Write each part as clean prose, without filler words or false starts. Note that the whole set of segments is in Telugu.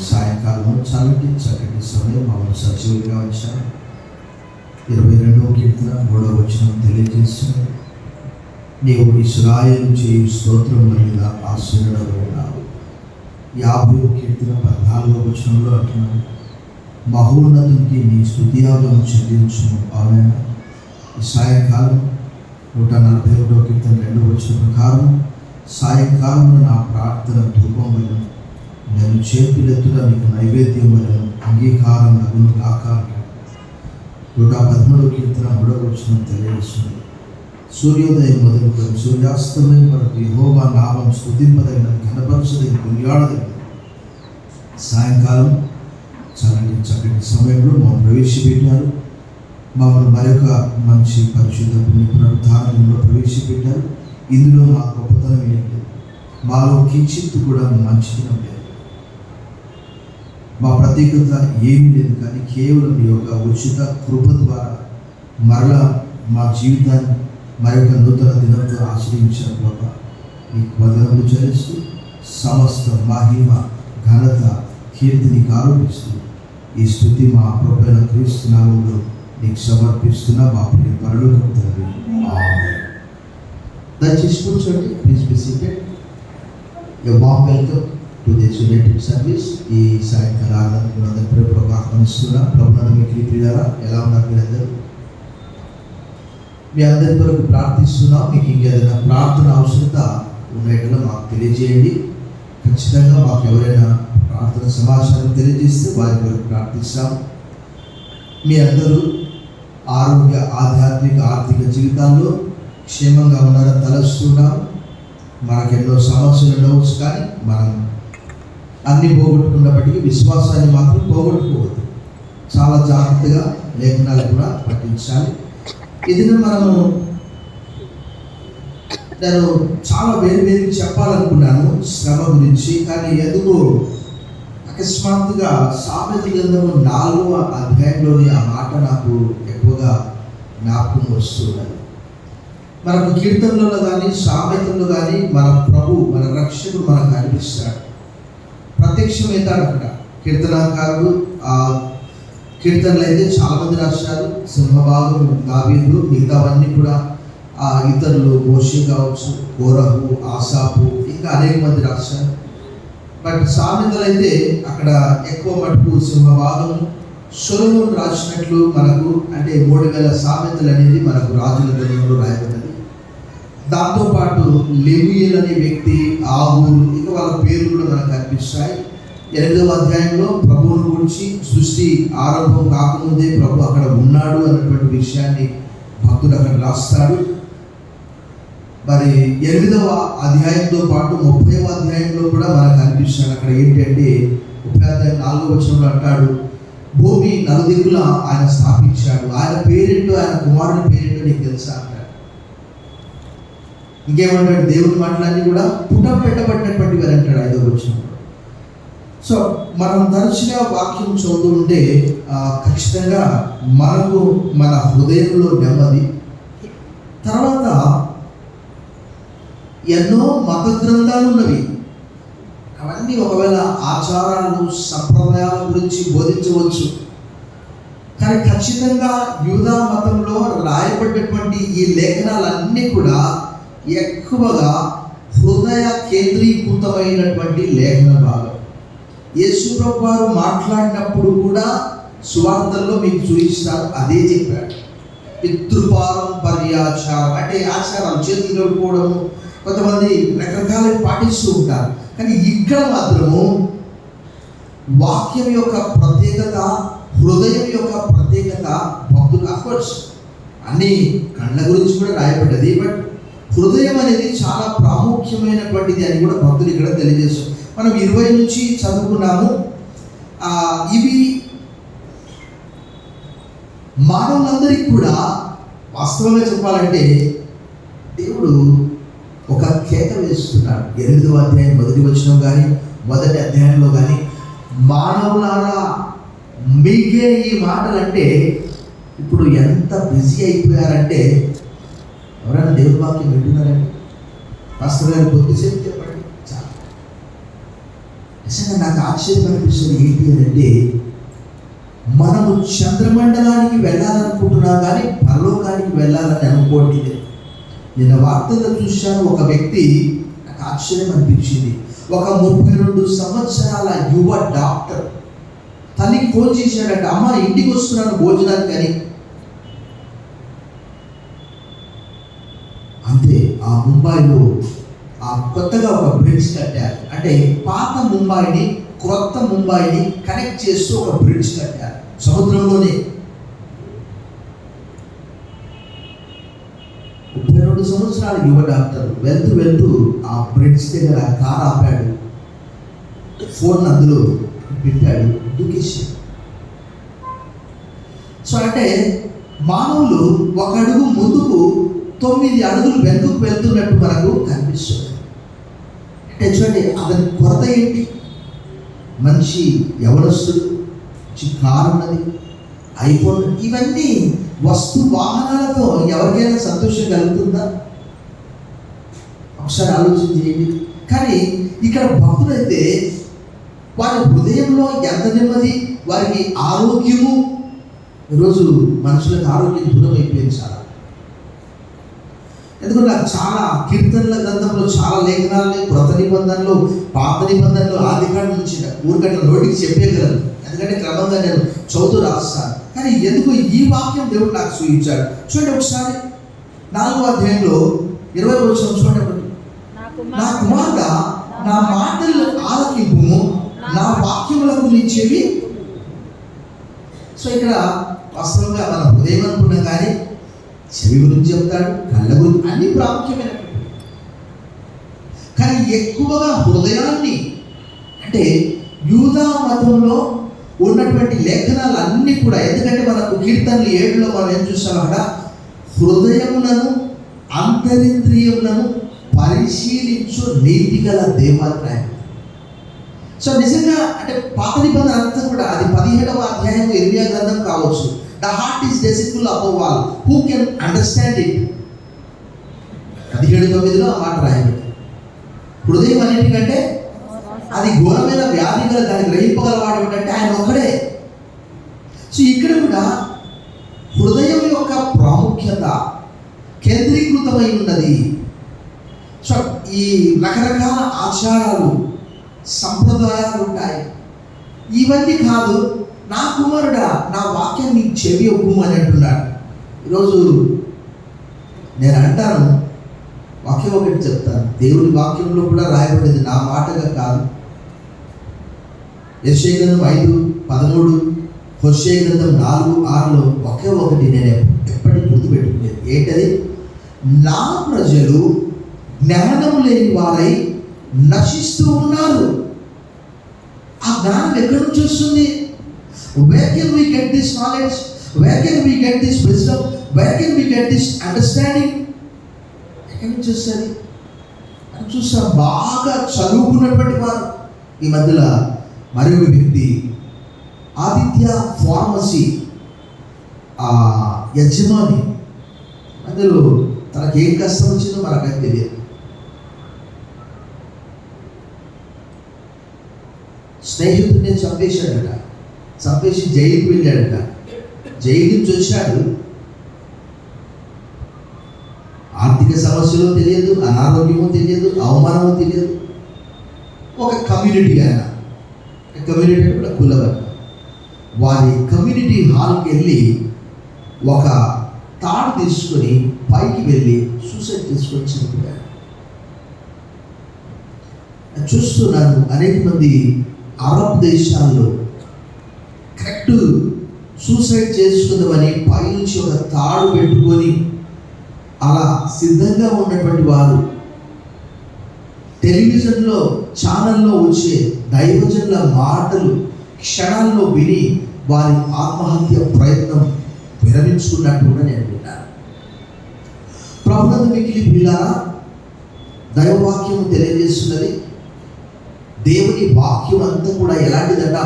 సాయంకాలం చల్లటి చక్కటి సమయం మమ్మల్ని సజీవులుగా వచ్చారు. 22వ కీర్తన 3వ వచనం తెలియజేస్తుంది, నీవు ఇశ్రాయేలు చేయు స్తోత్రం మీద ఆశీర్వాదం ఉన్నావు. 50వ కీర్తన 14వ వచనంలో అంటున్నాను, మహోన్నతునికి నీ స్తుతియాగం చెల్లించుము. ఆమేన్. ఈ సాయంకాలం 141వ కీర్తన 2వ వచనం ప్రకారం సాయంకాలం నా ప్రార్థన ధూపం వలన నేను చేతులెత్తున నీకు నైవేద్యం వలన అంగీకారం నగును కాక. 113వ కీర్తన 3వ వచనం తెలియజేస్తుంది, సూర్యోదయం మొదలుకొని సూర్యాస్తమయం వరకు యెహోవా నామం స్తుతింపదగిన ఘనపరచదగిన కొనియాడదగిన. సాయంకాలం చక్కటి సమయంలో మమ్మల్ని ప్రవేశపెట్టారు. మమ్మల్ని మరొక మంచి పరిశుద్ధ పునరుద్ధానంలో ప్రవేశపెట్టారు. ఇందులో మా గొప్పతనం ఏంటి? మాలో కించిత్తు కూడా మంచితనం లేదు, మా ప్రత్యేకత ఏమీ లేదు. కానీ కేవలం ఈ యొక్క ఉచిత కృప ద్వారా మరలా మా జీవితాన్ని మరొక నూతన దినంతో ఆశ్రయించిన గొప్ప నీకు వందనములు చెల్లిస్తూ సమస్త మహిమ ఘనత కీర్తిని ఆరోపిస్తూ ఈ స్తుతి మా ప్రభువైన క్రీస్తు నామములో నీకు సమర్పిస్తున్నా మా ప్రియ పరలోకపు తండ్రి. ఆమేన్. దయచేసి కూర్చోండి. Please be seated. A warm welcome to this united service. ఈ సాయంకాల ఆరాధన ప్రభువుకు ఆహ్వానిస్తున్నా. ప్రభునందు మీకు ప్రియులారా, ఎలా ఉన్నారు మీరందరూ? మీ అందరి కొరకు ప్రార్థిస్తున్నాం. మీకు ఇంకేదైనా ప్రార్థన అవసరత ఉన్నట్టుగా మాకు తెలియజేయండి. ఖచ్చితంగా మాకు ఎవరైనా ప్రార్థన సమాచారం తెలియజేస్తే వారి కొరకు ప్రార్థిస్తాం. మీ అందరూ ఆరోగ్య, ఆధ్యాత్మిక, ఆర్థిక జీవితాల్లో క్షేమంగా ఉన్నారని తలస్తున్నాం. మనకెన్నో సమస్యలు ఉండవచ్చు, కానీ మనం అన్ని పోగొట్టుకున్నప్పటికీ విశ్వాసాన్ని మాత్రం పోగొట్టుకోవద్దు. చాలా జాగ్రత్తగా లేఖనాలు కూడా పఠించాలి. ఇది నేను చాలా వేరు చెప్పాలనుకున్నాను శ్రమ గురించి, కానీ ఎందుకో అకస్మాత్తుగా సామెతల గ్రంథము 4వ అధ్యాయంలోని ఆ మాట నాకు ఎక్కువగా జ్ఞాపకం వస్తున్నది. మనకు కీర్తనలో కానీ సామెతల్లో కానీ మన ప్రభు, మన రక్షకుడు మనకు కనిపిస్తాడు, ప్రత్యక్షమవుతాడు. అక్కడ కీర్తనకారుడు ఆ కీర్తనలు అయితే చాలామంది రాశారు. సింహభాగం దావీదు, మిగతావన్నీ కూడా ఇతరులు మోషే కావచ్చు, కోరహు, ఆసాపు, ఇంకా అనేక మంది రాశారు. బట్ సామెతలు అయితే అక్కడ ఎక్కువ మటుకు సింహభాగం సొలొమోను రాసినట్లు మనకు, అంటే 3000 సామెతలు అనేది మనకు రాజుల గ్రంథంలో రాయబడ్డది. దాంతోపాటు లెవీయులు అనే వ్యక్తి, ఆ ఊరు, ఇంకా వాళ్ళ పేర్లు కూడా మనకు కనిపిస్తాయి. 8వ అధ్యాయంలో ప్రభువుని గురించి, సృష్టి ఆరంభం కాకముందే ప్రభు అక్కడ ఉన్నాడు అన్నటువంటి విషయాన్ని భక్తుడు అక్కడ రాస్తాడు. మరి 8వ అధ్యాయంతో పాటు 30వ అధ్యాయంలో కూడా మనకు కనిపిస్తాడు. అక్కడ ఏంటంటే 30వ అధ్యాయం 4వ వచనంలో అంటాడు, భూమి నలుదిక్కులా ఆయన స్థాపించాడు, ఆయన పేరేంటో, ఆయన కుమారుని పేరేంటో నీకు తెలుసా అంటాడు. ఇంకేమంటాడు, దేవుని మాటలన్నీ కూడా పుటం పెట్టబడినటువంటి వారు అంటాడు 5వ వచనంలో. సో మనం తరచుగా వాక్యం చదువుతుంటే ఖచ్చితంగా మనకు మన హృదయంలో నెమ్మది. తర్వాత ఎన్నో మత గ్రంథాలు ఉన్నవి, అవన్నీ ఒకవేళ ఆచారాలు, సంప్రదాయాల గురించి బోధించవచ్చు, కానీ ఖచ్చితంగా యూదా మతంలో రాయబడినటువంటి ఈ లేఖనాలన్నీ కూడా ఎక్కువగా హృదయ కేంద్రీకృతమైనటువంటి లేఖన భాగం. యేసు ప్రభువు వారు మాట్లాడినప్పుడు కూడా సువార్తల్లో మీకు చూపిస్తారు, అదే చెప్పాడు. పితృపారంపర్యాచారం అంటే ఆచారాలు, చేతులు కడుక్కోవడము, కొంతమంది రకరకాలు పాటిస్తూ ఉంటారు. కానీ ఇక్కడ మాత్రము వాక్యం యొక్క ప్రత్యేకత, హృదయం యొక్క ప్రత్యేకత భక్తులు, అఫ్కోర్స్ అన్ని కళ్ళ గురించి కూడా రాయబడ్డది, బట్ హృదయం అనేది చాలా ప్రాముఖ్యమైనటువంటిది అని కూడా భక్తులు ఇక్కడ తెలియజేస్తారు. మనం 20 నుంచి చదువుకున్నాము. ఇవి మానవులందరికీ కూడా వాస్తవంగా చెప్పాలంటే దేవుడు ఒక కేక వేస్తున్నాడు. 8వ అధ్యాయం 1వ వచనం కానీ 1వ అధ్యాయంలో కానీ, మానవులారా మీకే ఈ మాటలు అంటే, ఇప్పుడు ఎంత బిజీ అయిపోయారంటే, ఎవరైనా దేవుని వాక్యం వింటున్నారండి? పాస్టర్ గారు కొద్దిసేపు చెప్పండి, చాలా నిజంగా నాకు ఆశ్చర్యం అనిపిస్తుంది. ఏంటి అని అంటే, మనము చంద్రమండలానికి వెళ్ళాలనుకుంటున్నాం కానీ పరలోకానికి వెళ్ళాలని అనుకోండి. నిన్న వార్తల్లో చూశాను, ఒక వ్యక్తి, నాకు ఆశ్చర్యం అనిపించింది. ఒక 32 సంవత్సరాల యువ డాక్టర్ తల్లికి ఫోన్ చేశాడట, అమ్మ ఇంటికి వస్తున్నాను భోజనానికి అని. అంతే, ఆ ముంబైలో కొత్తగా ఒక బ్రిడ్జ్ కట్టారు. అంటే పాత ముంబైని క్రొత్త ముంబైని కనెక్ట్ చేస్తూ ఒక బ్రిడ్జ్ కట్టారు సముద్రంలోనే. 32 సంవత్సరాల యువ డాక్టర్ వెళ్తూ ఆ బ్రిడ్జ్ దగ్గర కారు ఆపాడు, ఫోన్ అందులో పెట్టాడు, దూకేశాడు. సో అంటే మానవులు ఒక అడుగు ముందుకు 9 అడుగులు వెనుకకు వెళ్తున్నట్టు మనకు కనిపిస్తుంది. అంటే చూడండి, అతని కొరత ఏంటి? మనిషి యవనస్తుడు, మంచి కారు ఉన్నది, ఐఫోన్, ఇవన్నీ వస్తు వాహనాలతో ఎవరికైనా సంతోషం కలుగుతుందా? ఒకసారి ఆలోచన చేయండి. కానీ ఇక్కడ భక్తులైతే వారి హృదయంలో ఎంత నెమ్మది, వారికి ఆరోగ్యము. ఈరోజు మనుషులకు ఆరోగ్యం దూరం అయిపోయింది చాలా. ఎందుకంటే నాకు చాలా కీర్తనల గ్రంథంలో చాలా లేఖనాలని, క్రొత్త నిబంధనలు, పాత నిబంధనలు, ఆదికాండం నుంచి ఊరికట్ల నోటికి చెప్పేయగలను. ఎందుకంటే క్రమంగా నేను చదువుతూ రాస్తాను. కానీ ఎందుకు ఈ వాక్యం దేవుడు నాకు చూపించాడు? చూడండి ఒకసారి 4వ అధ్యాయంలో 20వ వచనం చూడండి. నా కుమారుడా, నా మాటలు ఆలకింపుము, నా వాక్యములకు నీ చెవి. సో ఇక్కడ వాస్తవంగా మన హృదయం అనుకున్నాం, కానీ చెవి గురించి చెప్తాడు, కళ్ళ గురించి, అన్ని ప్రాముఖ్యమైనటువంటి. కానీ ఎక్కువగా హృదయాన్ని, అంటే యూదా మతంలో ఉన్నటువంటి లేఖనాలు అన్నీ కూడా, ఎందుకంటే మనకు కీర్తనలు 7లో మనం ఏం చూస్తాం, అక్కడ హృదయములను అంతరింద్రియములను పరిశీలించు నీతి గల దేవాలయం. సో నిజంగా అంటే పాత నిబంధన అంతా కూడా, అది 17వ అధ్యాయం ఇర్మియా గ్రంథం కావచ్చు. The heart is deceitful above all, who can understand it? 17:9లో ఆ మాట రాయబడింది. హృదయం అన్నిటికంటే అది ఘోరమైన వ్యాధి గల, దాన్ని గ్రహింపగలవాడు ఏంటంటే ఆయన ఒక్కడే. సో ఇక్కడ కూడా హృదయం యొక్క ప్రాముఖ్యత కేంద్రీకృతమై ఉన్నది. సో ఈ రకరకాల ఆచారాలు, సంప్రదాయాలు ఉంటాయి. ఇవన్నీ కాదు, నా కుమారుడా నా వాక్యం నీకు చెవి ఒప్పుము అని అంటున్నాడు. ఈరోజు నేను అంటాను, వాక్యం ఒకటి చెప్తాను, దేవుని వాక్యంలో కూడా రాయబడింది, నా మాటగా కాదు. యెషయా గ్రంథం 5:13, హోషేయ గ్రంథం 4:6లో ఒకే ఒకటి నేను ఎప్పటికీ గుర్తుపెట్టుకునేది. ఏంటది? నా ప్రజలు జ్ఞానం లేని వారై నశిస్తూ ఉన్నారు. ఆ జ్ఞానం ఎక్కడి నుంచి వస్తుంది? Where can we get this knowledge? Where can we get this wisdom? Where can we get this understanding? ఎక్కడి నుంచి వస్తుంది? అని చూస్తాం, బాగా చదువుకున్నటువంటి వారు. ఈ మధ్యలో మరి ఒక వ్యక్తి ఆదిత్య ఫార్మసీ యజమాని, అందులో తనకి ఏం కష్టం వచ్చిందో మనకైతే తెలియదు. స్నేహితుడిని చంపేశాడట, చంపేసి జైలుకి వెళ్ళాడట. జైలు నుంచి వచ్చాడు, ఆర్థిక సమస్యలు తెలియదు, అనారోగ్యము తెలియదు, అవమానము తెలియదు. ఒక కమ్యూనిటీ, ఆయన కమ్యూనిటీ అంటే కూడా కులవర్గం, వారి కమ్యూనిటీ హాల్కి వెళ్ళి ఒక తాడు తీసుకొని పైకి వెళ్ళి సూసైడ్ చేసుకొని చనిపోయాడు. చూస్తున్నాను అనేక మంది అరబ్ దేశాల్లో కరెక్ట్ సూసైడ్ చేసుకుందామని పైనుంచి ఒక తాడు పెట్టుకొని అలా సిద్ధంగా ఉన్నటువంటి వారు టెలివిజన్లో ఛానల్లో వచ్చే దైవజనుల మాటలు క్షణాల్లో విని వారి ఆత్మహత్య ప్రయత్నం విరమించుకున్నట్టు కూడా నేను విన్నాను. ప్రభునందు మిక్కిలి పిల్లారా, దైవవాక్యం తెలియజేస్తున్నది. దేవుని వాక్యం అంతా కూడా ఎలాంటిదట?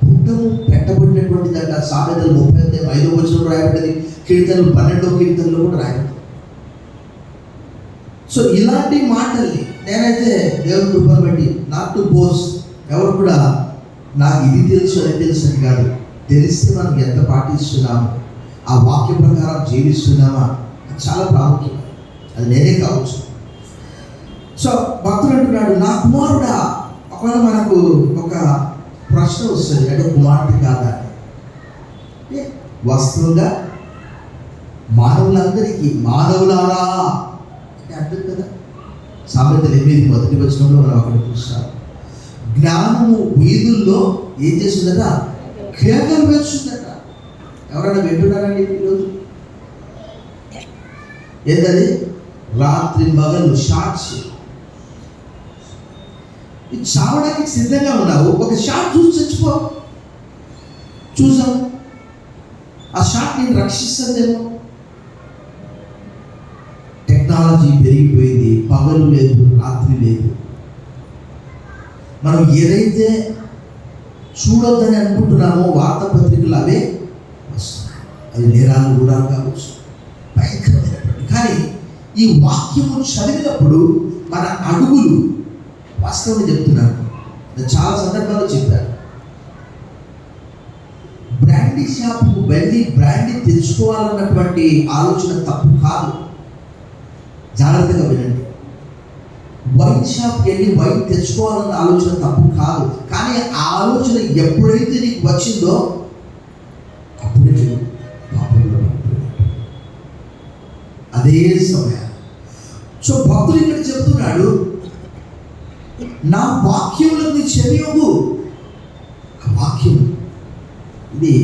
పుట్టము పెట్టబడినటువంటిదట. సామెతలు 35వ వచనంలో రాయబడ్డది, కీర్తనలు 12వ కీర్తనలో కూడా రాయబడింది. సో ఇలాంటి మాటల్ని నేనైతే దేవుని కృపను బట్టి, నాట్ టు బోస్ట్, ఎవరు కూడా నాకు ఇది తెలుసు అది తెలుసు అని కాదు. తెలిస్తే మనం ఎంత పాటిస్తున్నాము, ఆ వాక్య ప్రకారం జీవిస్తున్నామా, అది చాలా ప్రాముఖ్యం. అది నేనే కావచ్చు. సో భక్తుడు అంటున్నాడు, నా కుమారుడా. ఒకవేళ మనకు ఒక ప్రశ్న వస్తుంది, అంటే కుమార్తె కాదా? వాస్తవంగా మానవులందరికీ మానవులారా అంటే అర్థం కదా. సామెతలు 8:1 మనం అక్కడ చూస్తాం. జ్ఞానము వీధుల్లో ఏం చేస్తుందట? కేకలు వేస్తుందట. ఎవరైనా వింటున్నారండి ఈరోజు? ఏంటది? రాత్రి మగలు షార్ట్స్. ఇది చావడానికి సిద్ధంగా ఉన్నావు. ఒక షార్ట్ చూసి చచ్చిపో. చూసాం, ఆ షార్ట్ నేను రక్షిస్తుందేమో. టెక్నాలజీ పెరిగిపోయింది, పగలు లేదు, రాత్రి లేదు. మనం ఏదైతే చూడొద్దని అనుకుంటున్నామో వార్తాపత్రికలు అవే వస్తున్నాయి. అవి నేరాలు కూడా కావచ్చు, భయంకరమైనటువంటి. కానీ ఈ వాక్యము చదివినప్పుడు మన అడుగులు, వాస్తవంగా చెప్తున్నాను, నేను చాలా సందర్భాల్లో చెప్పాను, బ్రాండీ షాపుకు వెళ్ళి బ్రాండీ తెచ్చుకోవాలన్నటువంటి ఆలోచన తప్పు కాదు. జాగ్రత్తగా వినండి. వైన్ షాప్కి వెళ్ళి వైన్ తెచ్చుకోవాలన్న ఆలోచన తప్పు కాదు. కానీ ఆ ఆలోచన ఎప్పుడైతే నీకు వచ్చిందో అప్పుడే పాపంలో అదే సమయం. సో భక్తుడు ఇక్కడ చెప్తున్నాడు, నా వాక్యములకు నీ చెవియొగ్గు. ఆ వాక్యం ఇది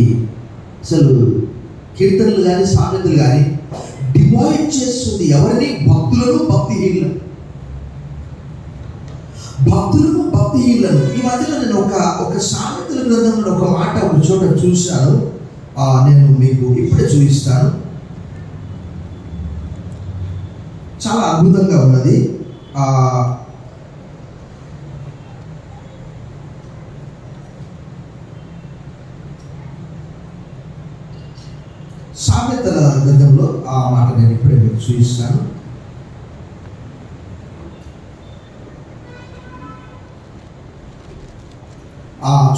అసలు కీర్తనలు కానీ సామెతలు కానీ డివైడ్ చేస్తుంది ఎవరిని? భక్తులను భక్తిహీనులను. భక్తులను భక్తిహీనులను. ఈ మధ్యలో నేను ఒక సామెతల గ్రంథంలో ఒక మాట ఒక చోట చూశాను. నేను మీకు ఇప్పుడే చూపిస్తాను. చాలా అద్భుతంగా ఉన్నది. సామెతల గ్రంథంలో ఆ మాట నేను ఇప్పుడే మీకు చూపిస్తాను.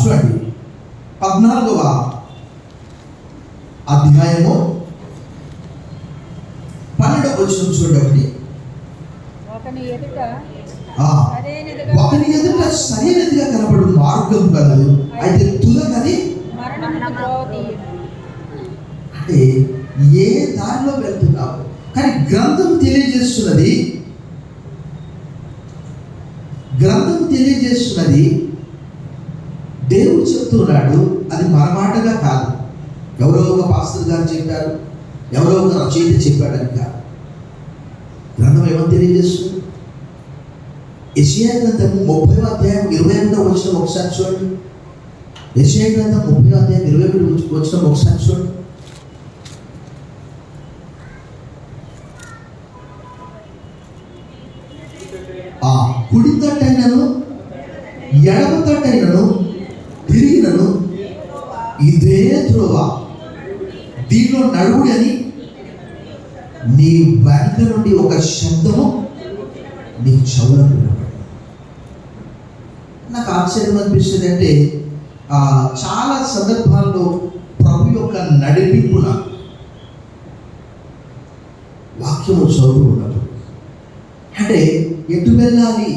చూడండి, 14వ అధ్యాయము 12వ వచనం చూడండి. ఒకని ఎదుట సరైనదిగా కనబడు మార్గం కలదు, అయితే తుదకది అంటే ఏ దారిలో వెళ్తున్నావు. కానీ గ్రంథం తెలియజేస్తున్నది దేవుడు చెప్తున్నాడు. అది మన మాటగా కాదు, ఎవరో ఒక పాస్టర్ గారు చెప్పారు, ఎవరో ఒక రచయిత చెప్పాడని కాదు. గ్రంథం ఏమని తెలియజేస్తుంది? యెషయా గ్రంథము 30వ అధ్యాయం 22వ వచనం ఒకసారి చూడండి. యెషయా గ్రంథం 30వ అధ్యాయం 22వ వచనం ఒకసారి చూడండి. కుడి తట్టైనను ఎడమ తట్టైనను తిరిగినను ఇదే త్రోవ, దీనిలో నడువుడి అని నీ వెనక నుండి ఒక శబ్దము నీ చెవులకు వినపడింది. నాకు ఆశ్చర్యం అనిపిస్తుంది. అంటే చాలా సందర్భాల్లో ప్రభు యొక్క నడిపింపున వాక్యము చదువు ఉన్నప్పుడు అంటే ఎటు వెళ్ళాలి,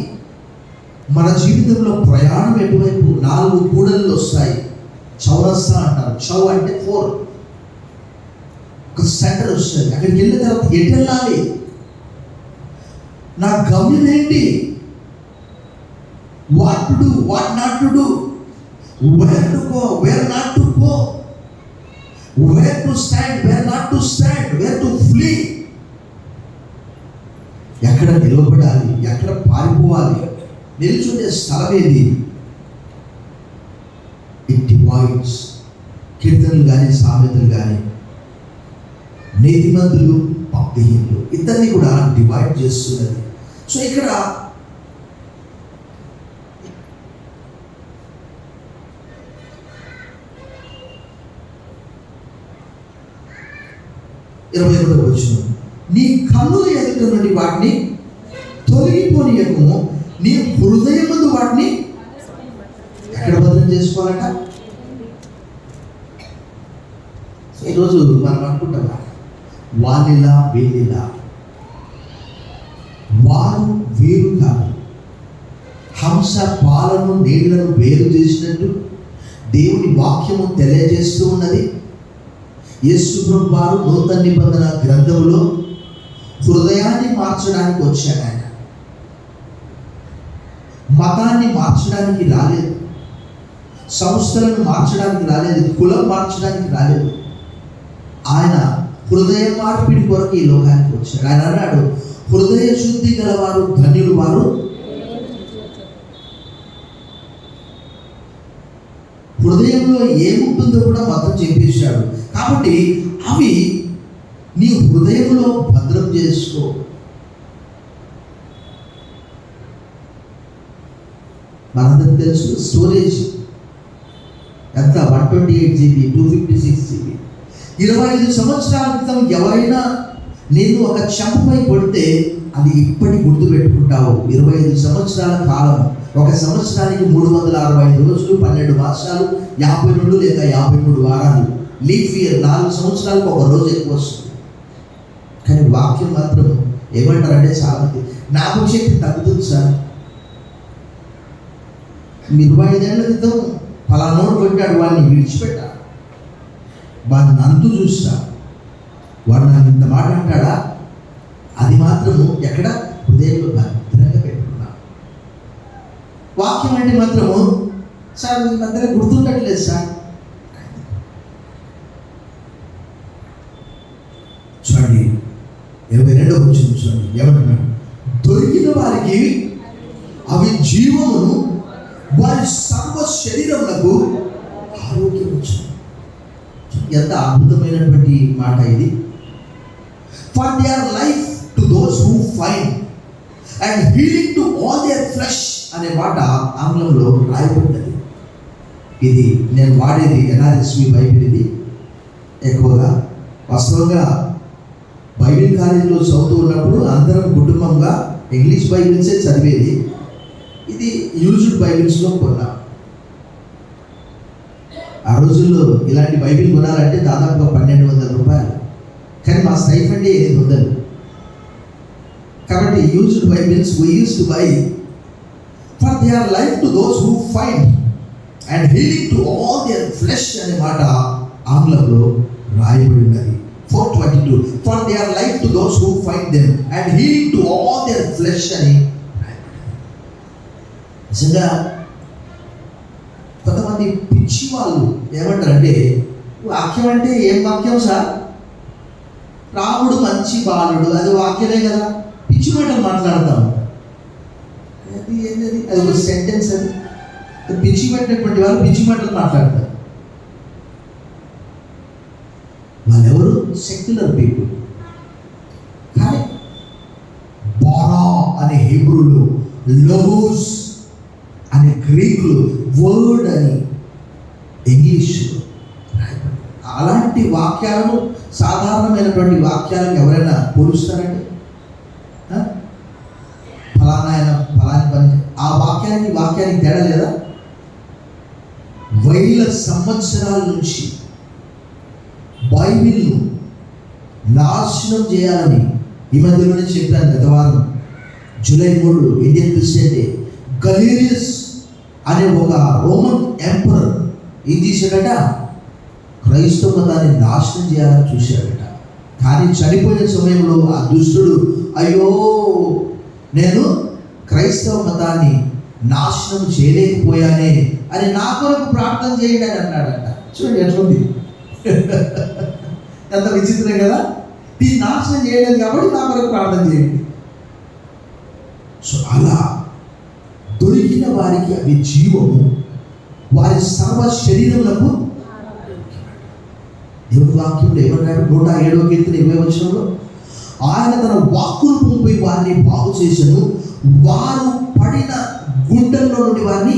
మన జీవితంలో ప్రయాణం ఎటువైపు 4 కూడళ్ళు వస్తాయి. చౌరస్తా అంటారు. చౌ అంటే 4, ఒక సెంటర్ వస్తుంది. అక్కడికి వెళ్ళిన తర్వాత ఎటు వెళ్ళాలి, నా గమ్యం ఏంటి, what to do, what not to do, where to go, where not to go, where to stand, where not to stand, where to flee. ఎక్కడ నిలబడాలి, ఎక్కడ పారిపోవాలి, నిల్చుండే స్థలం ఏది. It divides. కీర్తనలు కానీ సామెతలు కానీ నీతిమంతులు భక్తిహీనులు ఇద్దరిని కూడా డివైడ్ చేస్తున్నది. సో ఇక్కడ ఇరవై వచనం, నీ కన్నుల ఎదుట నుండి వాటిని తొలగిపోనీయకము, నీ హృదయమందు వాటిని చేసుకోవాలట. ఈరోజు మనం అనుకుంటాం వాళ్ళిలా వీళ్ళిలా, వారు వేరు కాదు. హంస పాలను నీళ్లను వేరు చేసినట్టు దేవుని వాక్యము తెలియజేస్తూ ఉన్నది. యేసు ప్రభువు వారు నూతన నిబంధన గ్రంథంలో హృదయాన్ని మార్చడానికి వచ్చాడు. ఆయన మతాన్ని మార్చడానికి రాలేదు, సంస్థలను మార్చడానికి రాలేదు, కులం మార్చడానికి రాలేదు. ఆయన హృదయ మార్పిడి కొరకు ఈ లోకానికి వచ్చాడు. ఆయన అన్నాడు, హృదయ శుద్ధి గలవారు ధన్యులు వారు. హృదయంలో ఏముంటుందో కూడా మతం చెప్పేశాడు. కాబట్టి అవి నీ హృదయంలో భద్రం చేసుకో. మనందరికి తెలుసు స్టోరేజ్ ఎంత, 128 GB, 256 GB. 25 సంవత్సరాల క్రితం ఎవరైనా నేను ఒక చెంపపై కొడితే అది ఇప్పటి గుర్తు పెట్టుకుంటావు. 25 సంవత్సరాల కాలం, ఒక సంవత్సరానికి 365 రోజులు, 12 మాసాలు, 52 లేక 53 వారాలు. లీఫ్ ఇయర్ 4 సంవత్సరాలకు ఒక రోజు ఎక్కువ వస్తుంది. కానీ వాక్యం మాత్రం ఏమంటారంటే చాలా మంది జ్ఞాపక శక్తి తగ్గుతుంది సార్. 25 ఏళ్ల క్రితం ఫలానోడు కొట్టాడు, వాడిని విడిచిపెట్టా, వాడిని అంతు చూస్తా, వాడు నాకు ఇంత మాట అంటాడా, అది మాత్రము ఎక్కడ హృదయంలో భద్రంగా పెట్టుకున్నా. వాక్యం అంటే మాత్రము సార్ మీ మధ్య గుర్తుండట్లేదు సార్. చూడండి 22వ వచనం చూడండి ఏమంటున్నాడు, దొరికిన వారికి అవి జీవమును వారి సర్వ శరీరములకు ఆరోగ్యం వచ్చింది. ఎంత అద్భుతమైనటువంటి మాట ఇది. For their life to those who find and healing to all their flesh అనే మాట ఆంగ్లంలో రాయబడినది. ఇది నేను వాడేది NRSV బైబిల్. ఇది ఎక్కువగా వాస్తవంగా బైబిల్ కాలేజీలో చదువుతూ ఉన్నప్పుడు అందరం కుటుంబంగా ఇంగ్లీష్ బైబిల్సే చదివేది. ఇది యూజ్డ్ బైబిల్స్లో కొన్నా. ఆ రోజుల్లో ఇలాంటి బైబిల్ కొనాలంటే దాదాపుగా 1200 రూపాయలు, కానీ మా స్టైఫండ్ 800. కాబట్టి used Bibles we use to buy. For their life to those who find and healing to all their flesh అనే మాట ఆంగ్లంలో రాయబడి ఉన్నది. 4:22 for their life to those who find them and healing to all their flesh అని. నిజంగా కొంతమంది పిచ్చి వాళ్ళు ఏమంటారంటే, వాక్యం అంటే ఏం వాక్యం సార్, రాముడు మంచి బాలుడు, అది వాక్యమే కదా, పిచ్చి మాటలు మాట్లాడతాం. అది ఏంటది, అది ఒక సెంటెన్స్. అది పిచ్చి పట్టినటువంటి వాళ్ళు పిచ్చి మాటలు మాట్లాడతారు. వాళ్ళెవరు? Secular people. కానీ బారా అనే హీబ్రూలో, లోగోస్ అనే గ్రీకులు, వర్డ్ అని ఇంగ్లీష్లో రాయబడి. అలాంటి వాక్యాలను సాధారణమైనటువంటి వాక్యాలకు ఎవరైనా పోలుస్తారండి? ఫలానా ఆయన ఫలాని పని, ఆ వాక్యానికి తేడా లేదా? వేల సంవత్సరాల నుంచి బైబిల్ను నాశనం చేయాలని ఈ మధ్యలోనే చెప్పాను గత వారం, జూలై 3 ఇండియన్ క్రిస్టియన్ డే. గలీరియస్ అనే ఒక రోమన్ ఎంపరర్ ఏం చేశాడట, క్రైస్తవ మతాన్ని నాశనం చేయాలని చూశాడట. కానీ చనిపోయే సమయంలో ఆ దుష్టుడు, అయ్యో నేను క్రైస్తవ మతాన్ని నాశనం చేయలేకపోయానే అని నా కొరకు ప్రార్థన చేయండి అని అన్నాడట. చూడండి ఎట్లుంది, ఎంత విచిత్రం కదా. దీన్ని నాశనం చేయలేదు కాబట్టి నా కొరకు ప్రార్థన చేయండి. సో అలా దొరికిన వారికి అవి జీవము, వారి సర్వ శరీరములకు. దేవుని వాక్యంలో ఏమన్నాడు? 107వ కీర్తన 20వ వచనంలో, ఆయన తన వాక్కును పంపి వారిని బాగు చేసెను, వారు పడిన గుంటల్లో నుండి వారిని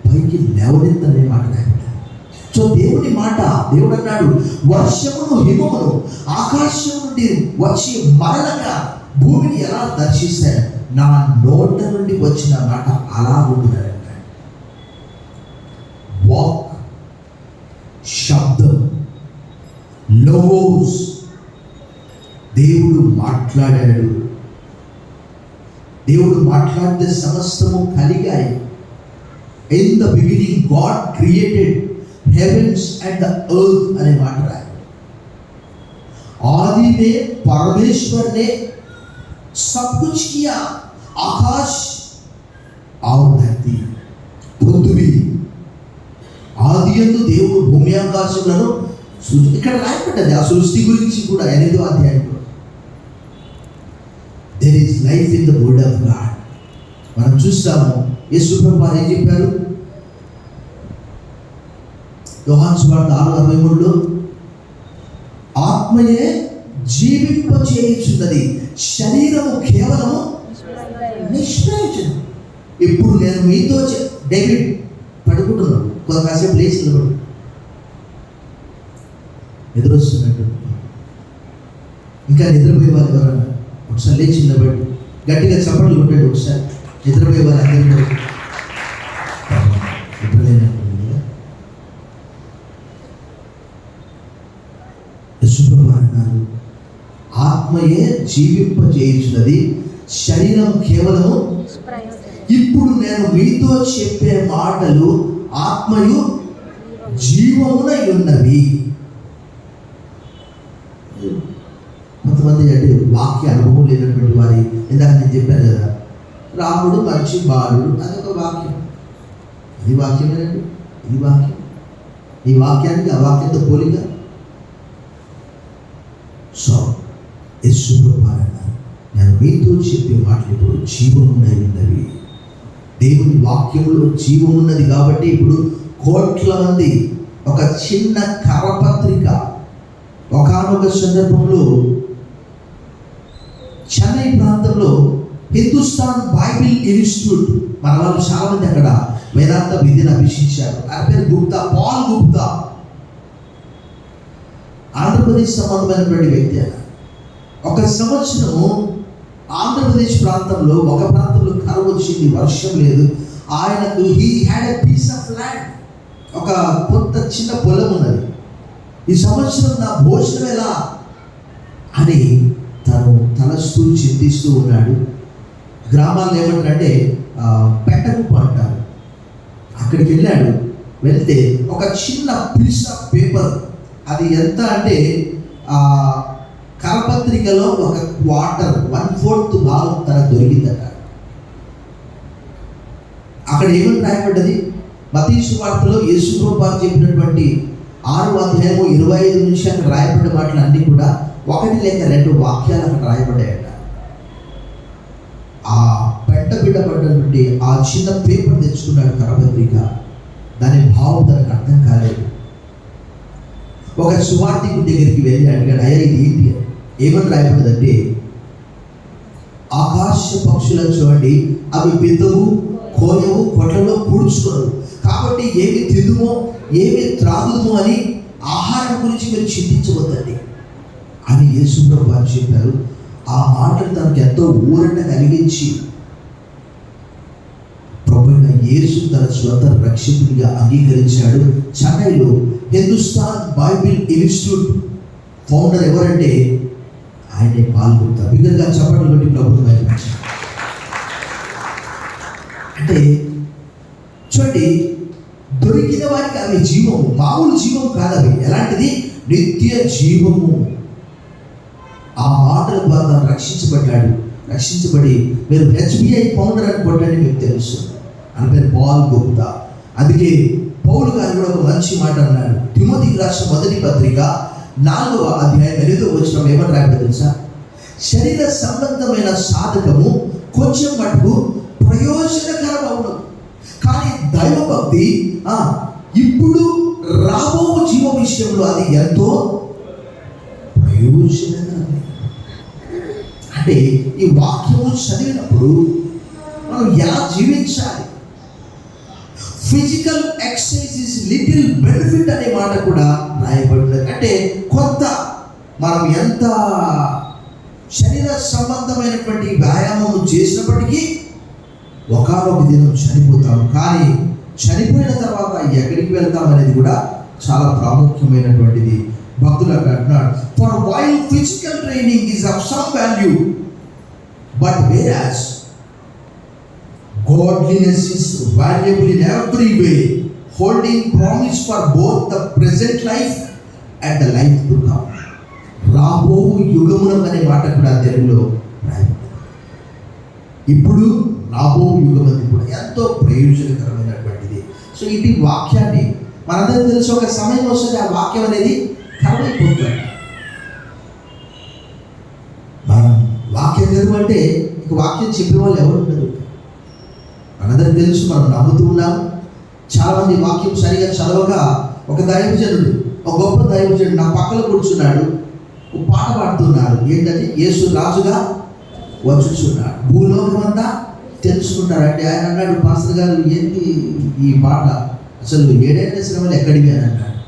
పైకి లేవనెత్తనే మాట రాయబడింది. సో దేవుని మాట, దేవుడు అన్నాడు, వర్షమును హిమమును ఆకాశం నుండి వచ్చి మరలగా భూమిని ఎలా దర్శిస్తాయి, నా నోట నుండి వచ్చిన మాట అలా ఉంటుందంట. వాక్, శబ్దం, లోగోస్. దేవుడు మాట్లాడాడు. దేవుడు మాట్లాడితే సమస్తము కలిగాయి. In the beginning God created heavens and the earth అనే మాట రాయి. आदि में परमेश्वर ने सब कुछ किया, आकाश और धरती, पृथ्वी. ఆది యందు దేవుడు భూమి ఆకాశములను ఇక్కడ రాయబడ్డది. ఆ సృష్టి గురించి కూడా 8వ అధ్యాయంలో there is life in the word of God. మనం చూస్తాము యేసు ప్రభువు ఏం చెప్పారు? యోహాను సువార్త 6:63లో ఆత్మయే జీవింపచేయుచున్నది, శరీరము కేవలము నిష్ప్రయోజనం. ఇప్పుడు నేను మీతో డేవిడ్ పడుకుంటున్నాను, కొంతకాసేపు లేచి నిలబడు, నిద్రొస్తున్నట్టు. ఇంకా నిద్రపోయే వాళ్ళు ఎవరన్నా ఒకసారి లేచి నిలబడి గట్టిగా చప్పట్లు కొట్టాడు. ఒకసారి నిద్రపోయే వాళ్ళు అందరూ నిద్రలేనట్టు. అన్నారు ఆత్మయే జీవింపజేయుచున్నది, శరీరం కేవలము. ఇప్పుడు నేను మీతో చెప్పే మాటలు ఆత్మయు జీవమునై ఉన్నవి. కొంతమంది అంటే వాక్య అనుభవం లేనటువంటి వారి, ఇందాక నేను చెప్పాను కదా, రాముడు మంచి బాలుడు, అదొక వాక్యం. ఇది వాక్యమేనండి, ఇది వాక్యం. ఈ వాక్యానికి ఆ వాక్యంతో పోలిక. సో యేసు ప్రభువు అన్నారు, నేను మీతో చెప్పే మాటలు ఇప్పుడు జీవమున్నవి ఉన్నవి. దేవుని వాక్యంలో జీవం ఉన్నది కాబట్టి ఇప్పుడు కోట్ల మంది ఒక చిన్న కరపత్రిక ఒకానొక సందర్భంలో చెన్నై ప్రాంతంలో హిందుస్థాన్ బైబిల్ ఇన్స్టిట్యూట్, మన వాళ్ళు చాలా మంది అక్కడ వేదాంత విద్యను అభ్యసించారు. ఆయన పేరు గుప్తా, పాల్ గుప్తా. ఆంధ్రప్రదేశ్ సంబంధమైనటువంటి వ్యక్తి. ఆయన ఒక సంవత్సరము ఆంధ్రప్రదేశ్ ప్రాంతంలో ఒక ప్రాంతంలో కరువు వచ్చింది, వర్షం లేదు. ఆయనకు he had a piece of land, ఒక కొంత చిన్న పొలం ఉన్నది. ఈ సంవత్సరం నా భోజనం ఎలా అని తను తలస్తూ చింతిస్తూ ఉన్నాడు. గ్రామాల్లో ఏమంటారంటే పెట్టకుప్పు అంటారు. అక్కడికి వెళ్ళాడు. వెళ్తే ఒక చిన్న పీస్ ఆఫ్ పేపర్, అది ఎంత అంటే కరపత్రికలో ఒక క్వార్టర్, 1/4 భాగం తనకు దొరికిందట. అక్కడ ఏమని రాయబడ్డది? మత్తయి సువార్తలో యేసు ప్రభువు చెప్పినటువంటి 6వ అధ్యాయము 25 నుంచి అక్కడ రాయబడ్డ మాటలు అన్నీ కూడా 1 లేక 2 వాక్యాలు అక్కడ రాయబడ్డాయట. ఆ పెట్టబిడ్డబడ్డటువంటి ఆ చిన్న పేపర్ తెచ్చుకున్నాడు, కరపత్రిక. దాని భావం తనకు అర్థం కాలేదు. ఒక సువార్తికుడి దగ్గరికి వెళ్ళి అడిగాడు, అయ్యా ఇది ఏంటి? ఏమని రాయబడ్డదంటే, ఆకాశ పక్షులను చూడండి, అవి విత్తవు, కోయవు, కొట్లలో కూర్చుకోరు, కాబట్టి ఏమి తిందుమో ఏమి త్రాగుదుమో అని ఆహారం గురించి మీరు చింతించవద్దండి అని యేసు ప్రభువు చెప్పారు. ఆ మాటలు తనకు ఎంతో ఊరట కలిగించి ప్రభువైన యేసు తన స్వంత రక్షకుడిగా అంగీకరించాడు. చెన్నైలో హిందుస్థాన్ బైబిల్ ఇన్స్టిట్యూట్ ఫౌండర్ ఎవరంటే ఆయనే పాల్గొంటారు. బిగ్గరగా చప్పట్లు కొట్టి ప్రభుత్వం బయటపరిచారు. అంటే చూడండి, దొరికిన వారికి అవి జీవము, మామూలు జీవం కాదు. అవి ఎలాంటిది? నిత్య జీవము. ఆ మాటల ద్వారా రక్షించబడ్డాడు. రక్షించబడి మీరు HBI ఫౌండర్ అని కొట్టండి, మీకు తెలుస్తుంది. అని పేరు పాల్ గుప్తా. అందుకే పౌలు గారు కూడా ఒక మంచి మాట అన్నాడు. తిమోతికి రాసిన 1వ పత్రిక 4వ అధ్యాయం 8వ వచనం ఏమని రాయబడింది తెలుసా? శరీర సంబంధమైన సాధకము కొంచెం మటుకు ప్రయోజనకరం అవును, కానీ దైవభక్తి ఇప్పుడు రాబో జీవ విషయంలో అది ఎంతో ప్రయోజనకరమే. అంటే ఈ వాక్యము చదివినప్పుడు మనం ఎలా జీవించాలి? Physical exercise is little benefit అనే మాట కూడా రాయబడింది. అంటే కొంత మనం ఎంత శరీర సంబంధమైనటువంటి వ్యాయామం చేసినప్పటికీ ఒకానొక దినం చనిపోతాం. కానీ చనిపోయిన తర్వాత ఎక్కడికి వెళ్తాం అనేది కూడా చాలా ప్రాముఖ్యమైనటువంటిది. భక్తులు అక్కడ అంటున్నాడు, for while physical training is of some value but వేరాస్ godliness is valuable in every way, holding promise for both the present life and the life to come. రాబో యుగమునం అనే మాట కూడా తెలుగులో రాయబడింది. ఇప్పుడు రాబో యుగం అనేది కూడా ఎంతో ప్రయోజనకరమైనటువంటిది. సో ఇది వాక్యాన్ని మనందరికీ తెలుసు, ఒక సమయం వస్తుంది ఆ వాక్యం అనేది కరువైపోతుంది. మనం వాక్యం చదవంటే ఇక వాక్యం చెప్పే వాళ్ళు ఎవరు ఉండరు. మనందరికీ తెలుసు, మనం నమ్ముతూ ఉన్నాం. చాలామంది వాక్యం సరిగా చదవగా, ఒక దైవజనుడు, ఒక గొప్ప దైవజనుడు నా పక్కన కూర్చున్నాడు, ఒక పాట పాడుతున్నాడు. ఏంటంటే యేసు రాజుగా వచ్చుచున్నాడు, భూలోకం అంతా తెలుసుకుంటారు. అంటే ఆయన అన్నాడు, పాస్టర్ గారు ఏంటి ఈ పాట, అసలు ఏడైనా శ్రమలు ఎక్కడివి అని అన్నాడు.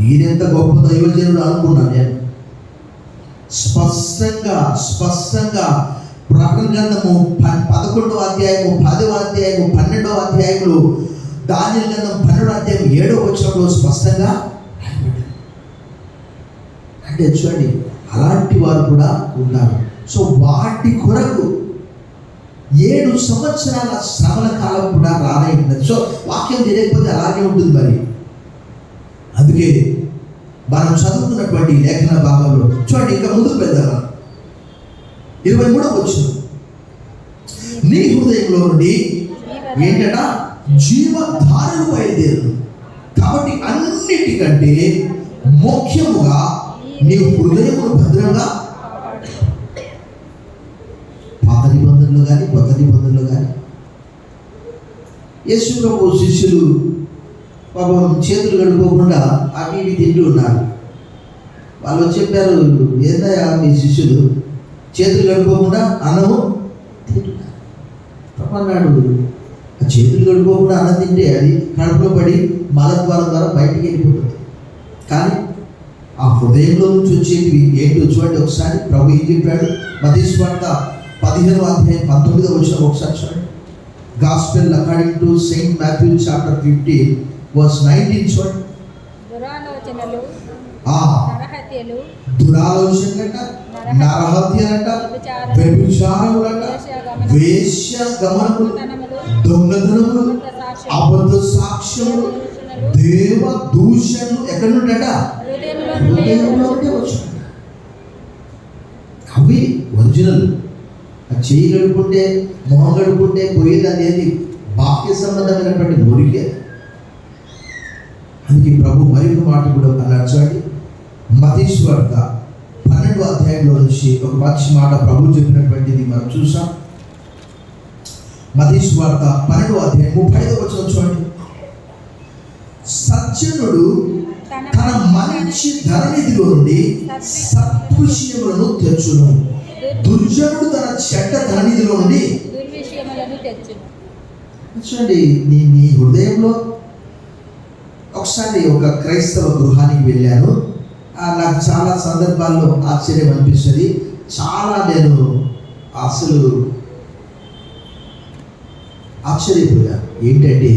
ఈయనెంత గొప్ప దైవజనుడు అనుకున్నాను నేను. స్పష్టంగా ప్రకటన గ్రంథము 11వ అధ్యాయము 10వ అధ్యాయము 12వ అధ్యాయములు, దానియేలు గ్రంథం 12వ అధ్యాయం 7వ వచనంలో స్పష్టంగా అంటే చూడండి, అలాంటి వారు కూడా ఉన్నారు. సో వాటి కొరకు 7 సంవత్సరాల శ్రమల కాలం కూడా రానైతున్నది. సో వాక్యం తెలియకపోతే అలాగే ఉంటుంది. మరి అందుకే మనం చదువుతున్నటువంటి లేఖన భాగంలో చూడండి, ఇంకా ముందుకు వెళ్దాం. 23వ వచనం, నీ హృదయంలో నుండి ఏంటట జీవధారలు బయలుదేరు. కాబట్టి అన్నిటికంటే ముఖ్యముగా నీ హృదయమును భద్రంగా, పాత నిబంధనలు కానీ కొత్త నిబంధనలు కానీ, యేసు ప్రభు శిష్యులు పాపం చేతులు కడుక్కోకుండా అవి ఇవి తింటూ ఉన్నారు. వాళ్ళు చెప్పారు, ఏందయ్యా మీ శిష్యులు చేతులు కడుక్కోకుండా అన్నము తింటున్నారు. అన్నాడు, ఆ చేతులు కడుక్కోకుండా అన్నం తింటే అది కడుపులో పడి మలద్వారం ద్వారా బయటికి వెళ్ళిపోతుంది. కానీ ఆ హృదయంలో నుంచి వచ్చేవి ఏంటో చూడండి. ఒకసారి ప్రభు ఏం చెప్పాడు, మత్తయి సువార్త 15వ అధ్యాయం 19వ వచనం ఒకసారి చూడండి. Gospel according to Saint Matthew chapter 15 verse 19 చూడండి. దురాలోచనలట, నరహత్యలట, వ్యభిచారములట, వేశ్యగమనములు, దొంగతనములు, అబద్ధ సాక్ష్యములు, దేవ దూషణలు ఎక్కడ నుండట, అవి ఒరిజినల్. చేయి గడుపుకుంటే మొహం గడుపుకుంటే పోయేది అనేది బాహ్య సంబంధమైనటువంటి మురికి. అందుకే ప్రభు మరొక మాట కూడా అన్నాడు చూడండి. మత్తయి సువార్త 12వ అధ్యాయంలో నుంచి ఒక మంచి మాట ప్రభు చెప్పినటువంటిది మనం చూసాం. మత్తయి సువార్త 12వ అధ్యాయం 35వ వచనం చూడండి. సజ్జనుడు తన మంచి ధననిధిలో నుండి సత్విషయములను తెచ్చును, దుర్జనుడు తన చెడ్డ ధననిధిలో నుండి చూడండి. నీ హృదయంలో ఒకసారి ఒక క్రైస్తవ గృహానికి వెళ్ళాను. నాకు చాలా సందర్భాల్లో ఆశ్చర్యం అనిపిస్తుంది. చాలా నేను అసలు ఆశ్చర్యపోయాను. ఏంటంటే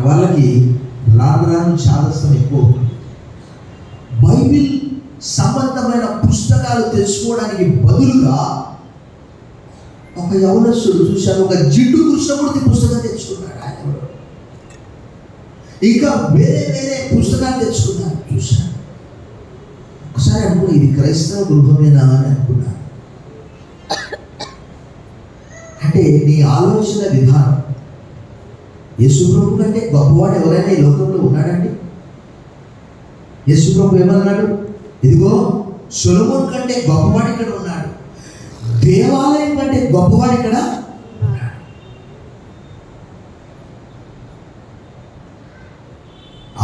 వాళ్ళకి రాను చాదస్తం ఎక్కువ. బైబిల్ సంబంధమైన పుస్తకాలు తెచ్చుకోవడానికి బదులుగా ఒక యవనస్తుడు చూశాను, ఒక జిడ్డు కృష్ణమూర్తి పుస్తకం తెచ్చుకున్నాడు. ఆయన ఇంకా వేరే పుస్తకాలు తెచ్చుకున్నాను చూశాను. ఒకసారి అనుకున్నా, ఇది క్రైస్తవ గృహమేనా అని అనుకున్నాను. అంటే నీ ఆలోచన విధానం, యేసు ప్రభు కంటే గొప్పవాడు ఎవరైనా ఈ లోకంలో ఉన్నాడండి? యేసు ప్రభు ఏమన్నాడు, ఇదిగో సొలొమోను కంటే గొప్పవాడు ఇక్కడ ఉన్నాడు, దేవాలయం కంటే గొప్పవాడు ఇక్కడ ఉన్నాడు.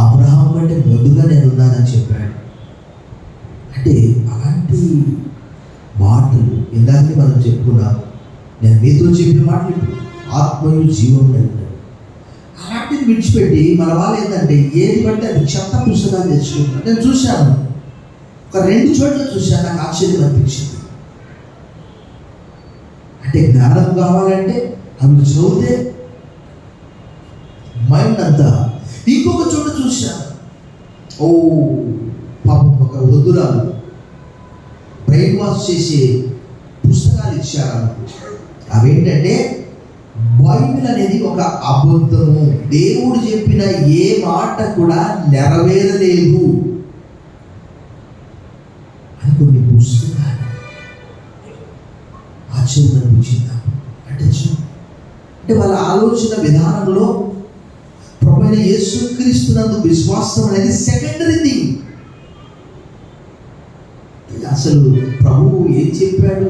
అబ్రహాం కంటే ముందుగా నేను ఉన్నానని చెప్పాడు. అంటే అలాంటి మాటలు ఇందాక మనం చెప్పుకున్నాం. నేను మీతో చెప్పిన మాటలు ఇప్పుడు ఆత్మయు జీవం ఉంటాడు. అలాంటిది విడిచిపెట్టి మన వాళ్ళు ఏంటంటే ఏది పడితే అది చెత్త పుస్తకాలు తెచ్చుకుంటారు. నేను చూశాను, ఒక 2 చోట్ల చూశాను, నాకు ఆశ్చర్యం అనిపించింది. అంటే జ్ఞానం కావాలంటే అవి చదివితే మైండ్ అంతా. ఇంకొక చోట చూశాను, ఓ పాపం ఒక వృద్ధురాలు బ్రెయిన్ వాష్ చేసే పుస్తకాలు ఇచ్చారు. అవేంటంటే బైబిల్ అనేది ఒక అబద్ధము, దేవుడు చెప్పిన ఏ మాట కూడా నెరవేరలేదు అని కొన్ని పుస్తకాలు. ఆశ్చర్యం అనిపించింది. అంటే వాళ్ళ ఆలోచన విధానంలో ప్రభువైన యేసుక్రీస్తునందు విశ్వాసం అనేది సెకండరీ థింగ్. అసలు ప్రభువు ఏం చెప్పాడు?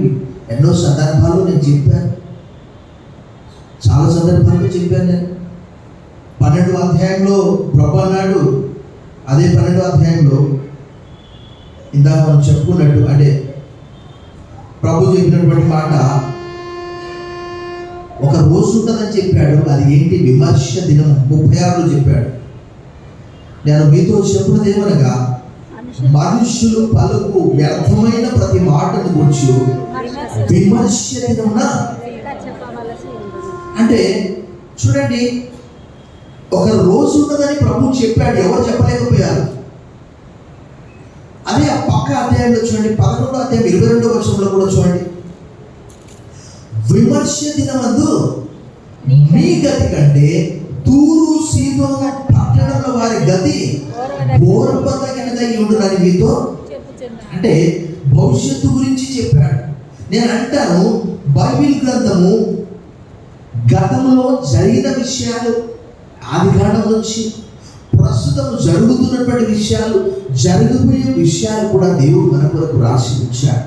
ఎన్నో సందర్భాల్లో నేను చెప్పాను, చాలా సందర్భాల్లో చెప్పాను. నేను 12వ అధ్యాయంలో ప్రభు అన్నాడు, అదే 12వ అధ్యాయంలో ఇందాక మనం చెప్పుకున్నట్టు, అంటే ప్రభు చెప్పినటువంటి మాట, ఒక రోజు ఉంటుందని చెప్పాడు. అది ఏంటి? విమర్శ దినం. 36లో చెప్పాడు, నేను మీతో చెప్పున్నది ఏమనగా, మనుషులు పలుకు వ్యర్థమైన ప్రతి మాటను గురించి విమర్శ దినమున. అంటే చూడండి, ఒక రోజు ఉన్నదని ప్రభు చెప్పాడు, ఎవరు చెప్పలేకపోయారు. అదే ఆ పక్క అధ్యాయంలో చూడండి, 11వ అధ్యాయం 22వ వచనంలో కూడా చూడండి, విమర్శ దినమందు మీ గతి కంటే తూరు సీదోన పట్టణంలో వారి గతి ఓర్పదగినదై ఉండునని మీతో. అంటే భవిష్యత్తు గురించి చెప్పాడు. నేను అంటాను, బైబిల్ గ్రంథము గతంలో జరిగిన విషయాలు, ఆదికాండం నుంచి ప్రస్తుతం జరుగుతున్నటువంటి విషయాలు, జరగబోయే విషయాలు కూడా దేవుడు మన కొరకు రాసి ఉంచాడు.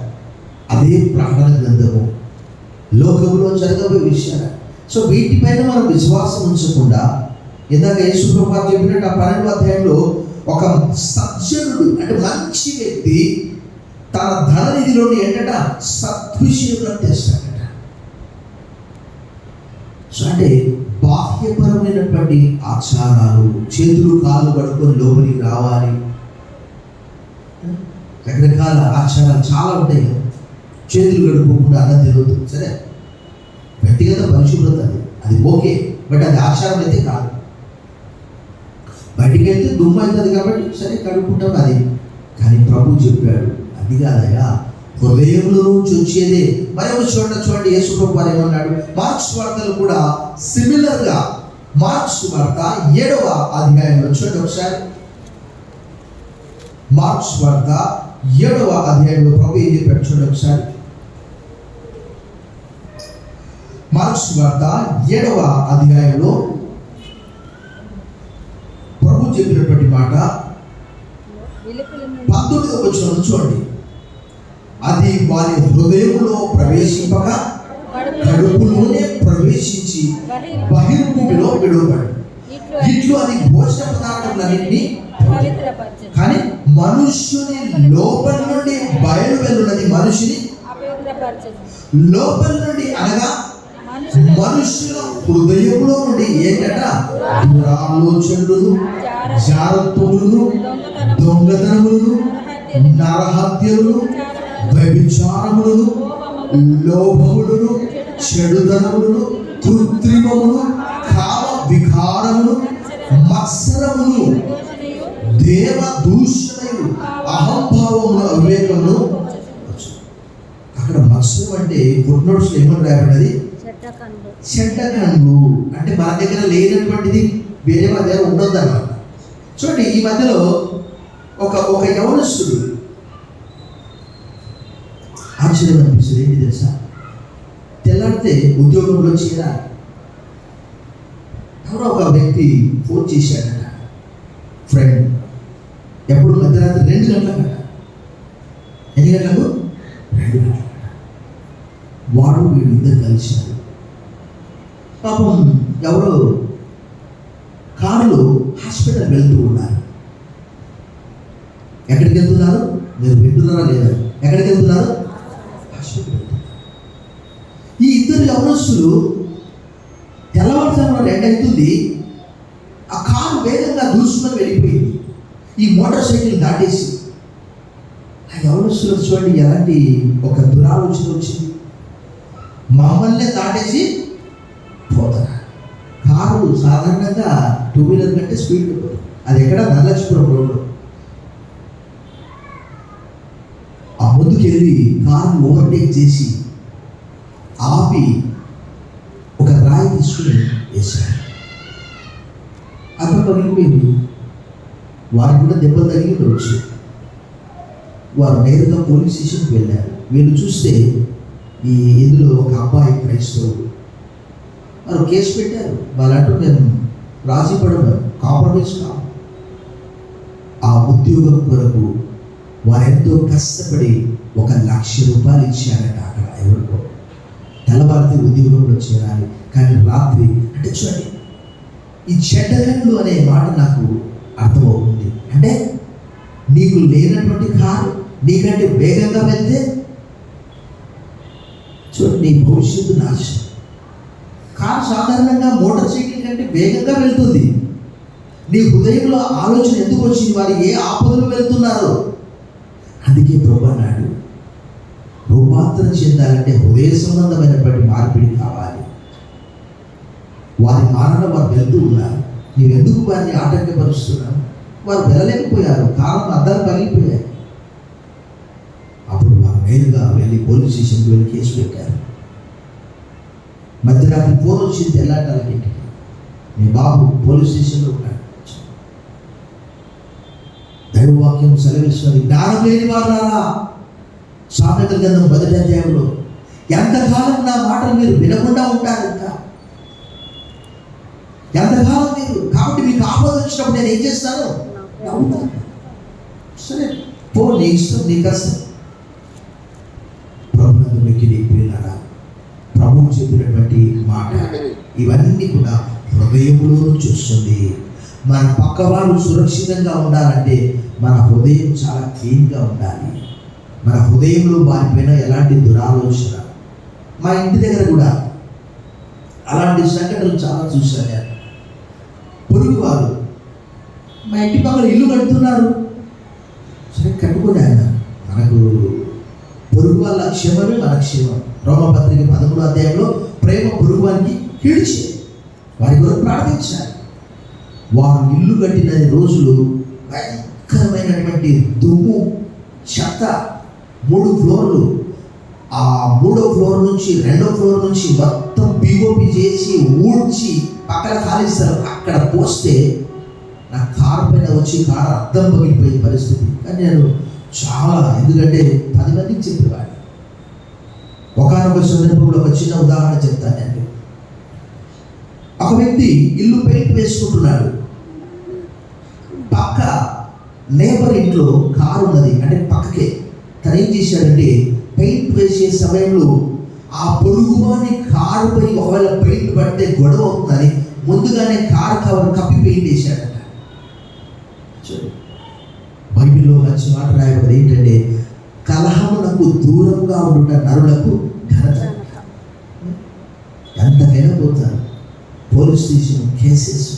అదే ప్రకటన గ్రంథము, లోకంలో జరగబోయే విషయాలు. సో వీటిపైన మనం విశ్వాసం ఉంచకుండా, ఇందాక యేసు ప్రభువు చెప్పినట్టు ఆ 12వ అధ్యాయంలో ఒక సజ్జనుడు, అంటే మంచి వ్యక్తి, తన ధన నిధిలోని ఏంటంటే సద్విషయంలో తెస్తాడట. సో అంటే బాహ్యపరమైనటువంటి ఆచారాలు, చేతులు కాళ్ళు కడుక్కొని లోపలికి రావాలి, రకరకాల ఆచారాలు చాలా ఉంటాయి. చేతులు కడుక్కోకుండా అన్నం తినవద్దు, సరే వ్యక్తిగత పరిశుభ్రత అది ఓకే, బట్ అది ఆచారం అయితే కాదు. బయటికి వెళ్తే దుమ్ము అవుతుంది కాబట్టి సరే కడుక్కుంటాం అది. కానీ ప్రభు చెప్పాడు, అది కాదయా, హృదయంలో నుంచి వచ్చేదే. మరొక చూడండి యేసు ప్రభు వారు ఏమన్నాడు, మార్క్స్ వార్తలు కూడా సిమిలర్గా, మార్క్స్ వార్త 7వ అధ్యాయంలో చూడండి ఒకసారి. మార్క్స్ వార్త 7వ అధ్యాయంలో ప్రభు ఏం చెప్పాడు చూడండి ఒకసారి. మార్క్స్ వార్త 7వ అధ్యాయంలో ప్రభు చెప్పినటువంటి మాట 19వ వచనం చూడండి. అది వారి హృదయంలో ప్రవేశింపక కడుపులోనే ప్రవేశించి బహిర్భూమిలో విడువబడి, ఇట్లు అది భోజన పదార్థములన్నింటినీ. కానీ మనుష్యుని లోపల నుండి బయలు వెళ్ళున్నది మనిషిని లోపల నుండి, అనగా మనుషుల హృదయంలో నుండి ఏంటట, దురాలోచనలు, జారత్వములను, దొంగతనములను, నరహత్యలను, వ్యభిచారములను, లోభములను, చెడుదనములను, కృత్రిమములు, కామ వికారములు, మత్సరములు, దేవ దూషణలు, అహంభావములు, అవివేకములు. అక్కడ మత్సరం అంటే ఫుట్ నోట్స్లో ఏమని రాయబడినది, చెడ్డకన్ను. అంటే మన దగ్గర లేనటువంటిది వేరే మన దగ్గర ఉండొద్దు అన్నమాట. చూడండి, ఈ మధ్యలో ఒక యవనస్తుడు, ఆశ్చర్యం అనిపిస్తుంది. ఏంటి తెలుసా, తెల్లాడితే ఉద్యోగంలో చేరాలి. ఎవరో ఒక వ్యక్తి ఫోన్ చేశాడట, ఫ్రెండ్, ఎప్పుడు మధ్యరాత్రి 2 గంటలకట. ఎన్ని గంటలకు? 2 గంటలకట. వాడు వీడు ఇద్దరు కలిశారు. పాపం ఎవరో కారులో హాస్పిటల్ వెళ్తూ ఉన్నారు. ఎక్కడికి వెళ్తున్నారు? మీరు వింటున్నారా లేదా? ఎక్కడికి వెళ్తున్నారు? హాస్పిటల్ వెళ్తున్నారు. ఈ ఇద్దరు యవనస్తులు తెల్లవారుజామున 2 అవుతుంది, ఆ కారు వేగంగా దూసుకొని వెళ్ళిపోయింది. ఈ మోటార్ సైకిల్ దాటేసి ఆ యవనస్తులకు చూడండి ఎలాంటి ఒక దురాలోచన వచ్చింది. మమ్మల్ని దాటేసి పోతారా? కారు సాధారణంగా 2 వీలర్ కంటే స్పీడ్ ఉంటుంది. అది ఎక్కడ ధనలక్ష్మీపురం రోడ్డు. ఆ ముందుకెళ్ళి కారు ఓవర్టేక్ చేసి ఆపి ఒక రాయి తీసుకుని వేశారు. అక్కడ పగిలిపోయింది. వారికి కూడా దెబ్బలు తగిలి ఉండవచ్చు. వారు నేరుగా పోలీస్ స్టేషన్కి వెళ్ళారు. వీళ్ళు చూస్తే ఇందులో ఒక అబ్బాయి క్రైస్తవుడు. వారు కేసు పెట్టారు. వాళ్ళంటూ మేము రాజీ పడము, కాంప్రమైజ్ కాము. ఆ ఉద్యోగం కొరకు వారెంతో కష్టపడి 1,00,000 రూపాయలు ఇచ్చారట. అక్కడ ఎవరికో తెల్లవారితే ఉద్యోగంలో చేరాలి. కానీ రాత్రి అంటే చూడండి, ఈ చెడ్డగండ్లు అనే మాట నాకు అర్థమవుతుంది. అంటే నీకు లేనటువంటి కారు నీకంటే వేగంగా వెళ్తే చూడండి, నీ భవిష్యత్తు నాశనం. కారు సాధారణంగా మోటార్ సైకిల్ కంటే వేగంగా వెళ్తుంది. నీ హృదయంలో ఆలోచన ఎందుకు వచ్చింది? వారు ఏ ఆపదలు వెళ్తున్నారో. అందుకే ప్రభు అన్నాడు, రూపాంతరం చెందాలంటే హృదయ సంబంధమైనటువంటి మార్పిడి కావాలి. వారి మానవ వారు వెళ్తూ ఉన్నారు. నీవెందుకు వారిని ఆటంకపరుస్తున్నావు? వారు వెళ్ళలేకపోయారు. కాలం అద్దాలు పగిలిపోయాయి. అప్పుడు వారు నేరుగా వెళ్ళి పోలీస్ స్టేషన్కి వెళ్ళి కేసు పెట్టారు. మధ్యరాత్రి ఫోన్ వచ్చింది. తెల్లాటాలకి మీ బాబు పోలీస్ స్టేషన్లో ఉన్నాడు. దైవవాక్యం సెలవిస్తున్నది, జ్ఞానం లేని వారులారా, సామెతల గ్రంథం 1వ అధ్యాయంలో, ఎంతకాలం నా మాటలు మీరు వినకుండా ఉంటారు? ఎంతకాలం మీరు? కాబట్టి మీకు ఆపద వచ్చినప్పుడు నేను ఏం చేస్తాను? నవ్వుతాను. సరే పో, నీ ఇష్టం, నీ కష్టం. ప్రభునందు మిక్కిలి ప్రియులారా, ప్రభువు చెప్పినటువంటి మాట ఇవన్నీ కూడా హృదయంలో నుంచి వస్తుంది. మన పక్కవారు సురక్షితంగా ఉండాలంటే మన హృదయం చాలా క్లీన్గా ఉండాలి. మన హృదయంలో వారిపైన ఎలాంటి దురాలోచన. మా ఇంటి దగ్గర కూడా అలాంటి సంఘటనలు చాలా చూశాను. పొరుగు వారు మా ఇంటి పక్కన ఇల్లు కడుతున్నారు. సరే కట్టుకుని ఆయన, మనకు పొరుగు వాళ్ళ క్షేమమే మన క్షేమం. రోమపత్రిక 11వ అధ్యాయంలో ప్రేమ పొరుగు వారికి కీడ్చే వారి కొరకు ప్రార్థించాలి. వారు ఇల్లు కట్టిన రోజులు భయంకరమైనటువంటి దుమ్ము, చెత్త, 3 ఫ్లోర్లు. ఆ 3వ ఫ్లోర్ నుంచి 2వ ఫ్లోర్ నుంచి మొత్తం పిఓపి చేసి ఊడ్చి పక్కన ఖాళీస్తారు. అక్కడ పోస్తే నా కారు పైన వచ్చి కారు అద్దం పగిలిపోయే పరిస్థితి. కానీ నేను చాలా, ఎందుకంటే 10 మందికి చెప్పేవాడిని. ఒకనొక సందర్భంలో ఒక చిన్న ఉదాహరణ చెప్తానండి. ఒక వ్యక్తి ఇల్లు పెయింట్ వేసుకుంటున్నాడు. పక్క నేబర్ ఇంట్లో కారు ఉన్నది, అంటే పక్కకే. తను ఏం చేశాడంటే, పెయింట్ వేసే సమయంలో ఆ పొరుగువాని కారుపై ఒకవేళ పెయింట్ పడితే గొడవ అవుతుందని ముందుగానే కారు కవర్ కప్పి పెయింట్ వేశాడట. బైబిల్లో మంచి మాట రాయబడి ఏంటంటే, కలహమునకు దూరంగా ఉండుట నరులకు ఘనత. ఎంతకైనా పోతారు. పోలీస్ స్టేషన్ కేసెస్,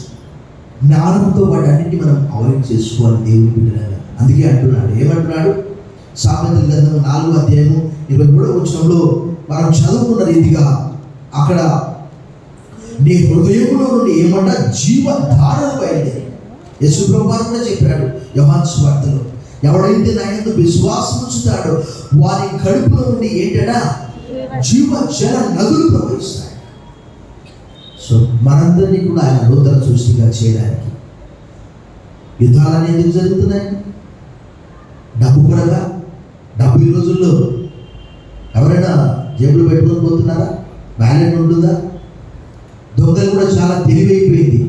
జ్ఞానంతో వాటన్నింటినీ మనం అవాయిడ్ చేసుకోవాలి దేవుని బిడ్డలారా. అందుకే అంటున్నాడు, ఏమంటున్నాడు? సామెతల గ్రంథం 4వ అధ్యాయము 23వ వచనంలో మనం చదువుకున్న రీతిగా అక్కడ నీ హృదయంలో నుండి ఏమంట జీవధారలు బయలుదేరి. యేసు ప్రభువు కూడా చెప్పాడు యోహాను సువార్తలో, ఎవడైతే నా యందు విశ్వాసం ఉంచుతాడో వారి కడుపులో నుండి ఏంటంటే జీవ జల నదులు ప్రవహిస్తాయి. సో మనందరినీ కూడా ఆయన నూతన సృష్టిగా చేయడానికి. యుద్ధాలు ఎందుకు జరుగుతున్నాయి? డబ్బు కొరగా. డబ్బు ఈ రోజుల్లో ఎవరైనా జేబులు పెట్టుకొని పోతున్నారా? వ్యాలెట్ ఉంటుందా? దొంగలు కూడా చాలా తెలివైపోయింది.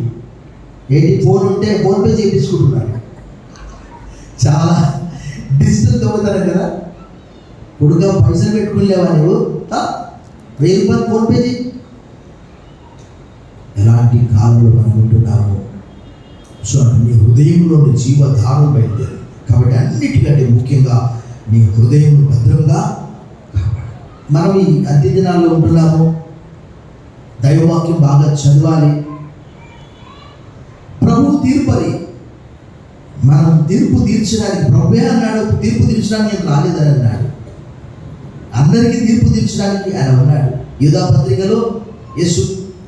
ఏంటి, ఫోన్ ఉంటే ఫోన్పే చేయించుకుంటున్నారు. చాలా డిజిటల్ దొంగతనం కదా. కొడుగా పైసలు పెట్టుకునేవా నువ్వు? 1000 రూపాయలు ఫోన్పే చేయి. ఎలాంటి కాలంలో మనం ఉంటున్నాము. సో నీ హృదయంలో జీవధారం బయలుదేరు. కాబట్టి అన్నిటికంటే ముఖ్యంగా నీ హృదయం భద్రంగా కాపాడు. మనం ఈ అన్ని దినాల్లో ఉంటున్నాము. దైవవాక్యం బాగా చదవాలి. ప్రభు తీర్పది. మనం తీర్పు తీర్చడానికి ప్రభువే అన్నాడు, తీర్పు తీర్చడానికి నేను రాలేదని అన్నాడు. అందరికీ తీర్పు తీర్చడానికి ఆయన ఉన్నాడు. యూదా పత్రికలో యేసు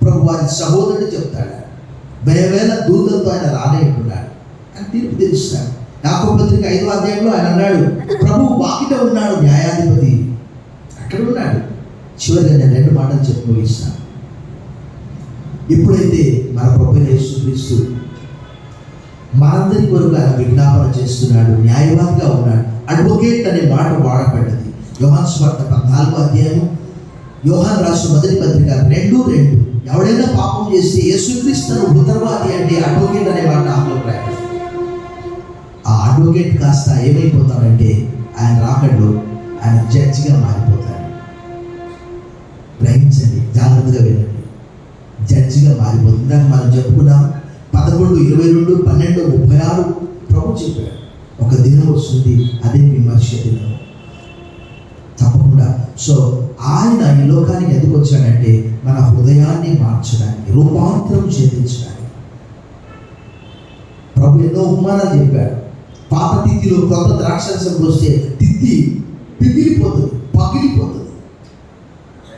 ప్రభు వారి సహోదరుడు చెప్తాడు, 10,000 దూతలతో ఆయన రానేట్టున్నాడు అని తీర్పు తీరుస్తాడు. యాకోబు పత్రిక 5వ అధ్యాయంలో ఆయన అన్నాడు, ప్రభు వాకిట ఉన్నాడు న్యాయాధిపతి, అక్కడ ఉన్నాడు. చివరిగా నేను 2 మాటలు చెప్పి ముగిస్తాను. ఎప్పుడైతే మన ప్రభువైన యేసుక్రీస్తు మనందరి కొరకు ఆయన విజ్ఞాపన చేస్తున్నాడు, న్యాయవాదిగా ఉన్నాడు. అడ్వకేట్ అనే మాట వాడబడ్డది. యోహాను సువార్త 14వ అధ్యాయం, యోహాను రాసిన మొదటి పత్రిక 2:2. ఎవడైనా పాపం చేస్తే యేసుక్రీస్తును ఉత్తరవాది అంటే అడ్వకేట్ అనే మాట ఆంగ్లంలో రాయాలి. ఆ అడ్వకేట్ కాస్త ఏమైపోతాడంటే ఆయన రాకడలో ఆయన జడ్జిగా మారిపోతాడు. గ్రహించండి, జాగ్రత్తగా వినండి. జడ్జిగా మారిపోతుంది. దాన్ని మనం చెప్పుకున్నాం 11, 22, 12, 36 ప్రభు చెప్పాడు, ఒక దినం వస్తుంది, అదే విమర్శ దినం తప్పకుండా. సో ఆయన ఈ లోకానికి ఎందుకు వచ్చాడంటే మన హృదయాన్ని మార్చడానికి, రూపాంతరం చెందించడానికి. ప్రభు ఎన్నో ఉపమానాలు చెప్పాడు. పాత తిత్తిలో కొత్త ద్రాక్షరసం పోస్తే తిత్తి పిగిలిపోతుంది, పగిలిపోతుంది.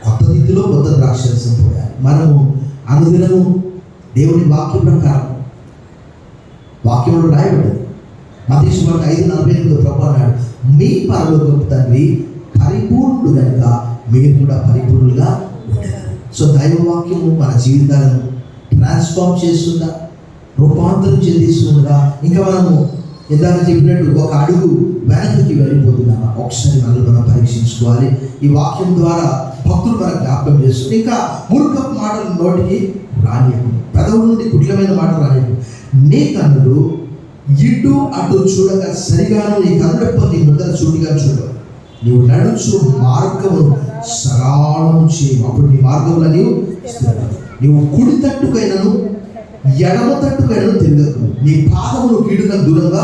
కొత్త తిత్తిలో కొత్త ద్రాక్షరసం పోయాలి. మనము అనుదినము దేవుని వాక్యం ప్రకారం, వాక్యంలో రాయబడ్డది. మత్తయి సువార్త 5:48 ప్రభు అన్నాడు, మీ పరలోకపు తండ్రి పరిపూర్ణుడు కనుక మీరు కూడా పరిపూర్ణులుగా ఉండాలి. సో దైవవాక్యము మన జీవితాలను ట్రాన్స్ఫార్మ్ చేస్తుందా, రూపాంతరం చెందిస్తుందా? ఇంకా మనము ఇందాక చెప్పినట్టు ఒక అడుగు వెనక్కి వెళ్ళిపోతున్నామా? ఒకసారి మనం పరీక్షించుకోవాలి. ఈ వాక్యం ద్వారా భక్తులు మనకు జ్ఞాపకం చేస్తుంది. ఇంకా మూర్ఖపు మాటలు నోటికి రానియకు, పెదవుల నుండి కుటిలమైన మాటలు రానియకు. నీ కన్నులు ఇటు అటు చూడక సరిగాను, నీ కన్నులెప్ప నీ ముందర చూడిగా చూడవు. నీవు నడుచు మార్గము సరళము చేయు, అప్పుడు నీ మార్గంలో నీవు కుడి తట్టుకైనను ఎడమ తట్టుకైనను తిరగకు, నీ పాదములు కీడుగా దూరంగా.